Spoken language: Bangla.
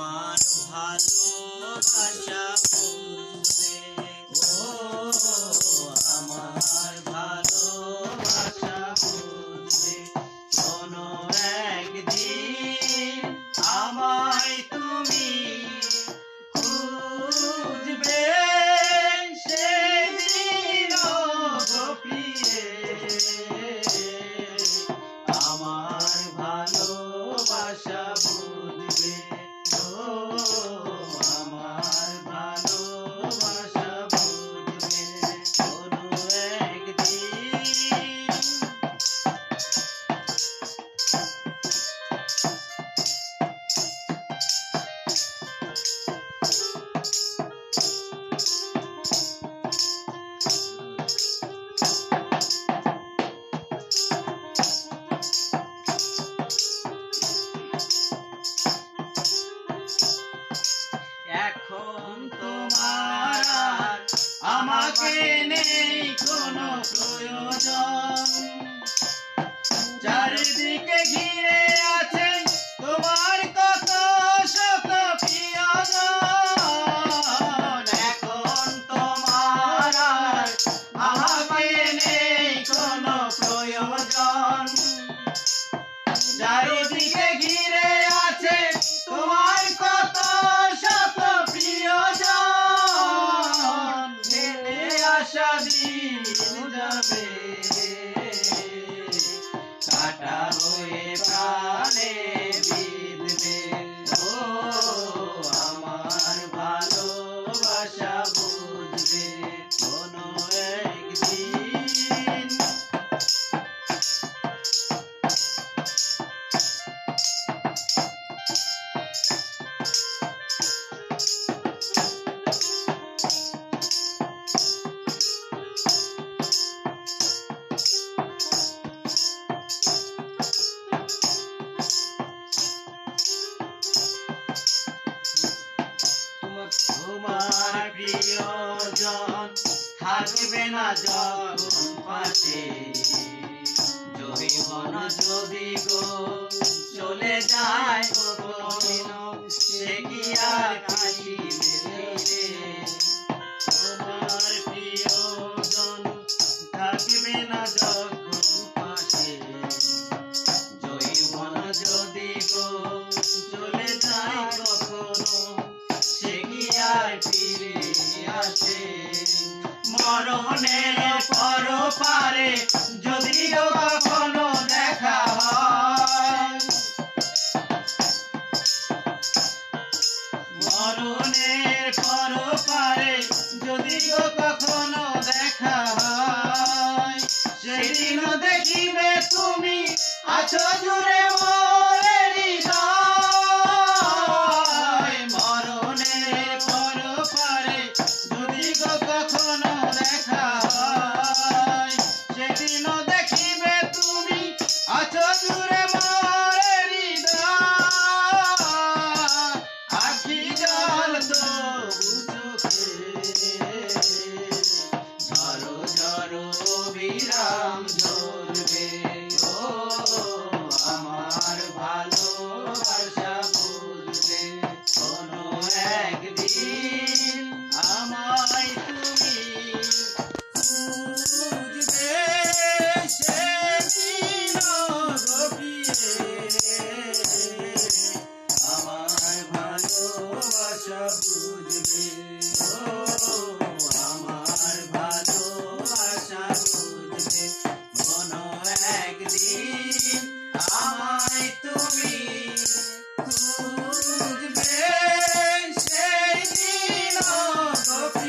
আমার ভালোবাসা বুঝবে, ও আমার ভালোবাসা বুঝবে। কোনো একদিন আমায় তুমি খুঁজবে, সেদিন গোপিয়ে আমার ভালোবাসা বুঝবে, ও আমার ভালোবাসা বুঝবে। কোনো একদিন এখন তোমার আর আমাকে নেই কোনো প্রয়োজন, চারিদিকে ঘিরে আছে তোমার কত শত প্রিয়জন। এখন তোমার আর আমাকে নেই কোনো প্রয়োজন, চারিদিকে ঘিরে আছে তোমার কত শত প্রিয়জন। ফেলে আসা দিন যাবে, কাটা হয়ে প্রাণে বিঁধবে, ও আমার ভালোবাসা বুঝবে। কোনো একদিন তোমার প্রিয়জন থাকবে না যখন পাশে, জৈবন যদি গো চলে যায় কখনো, সে কি আর কাশিবে ফিরে। তোমার প্রিয়জন থাকবে না যখন পাশে, জৈবন যদি গো চলে যায় কখনো, সে কি আর ফিরে আসে। মরণের পর পারে যদি গো কখনো দেখা হয়, মরণের পর পারে যদি গো কখনো দেখা হয়, সেদিনও দেখিবে তুমি আছো জুড়ে মোরে হৃদয়। মরণের পর পারে যদি গো কখনো দেখা হয়, সেদিনও দেখিবে তুমি আছো জুড়ে মোরে হৃদয়। আখি জল তবু চোখে ঝরো ঝরো বিরাম ঝরবে, ও আমার ভালোবাসা বুঝবে। কোনো একদিন আমায় তুমি খুঁজবে, সেদিন গোপিয়ে আমার ভালোবাসা বুঝবে, ও আমার ভালোবাসা বুঝবে। কোনো একদিন আমায় তুমি খুঁজবে, সেই দিন গোপী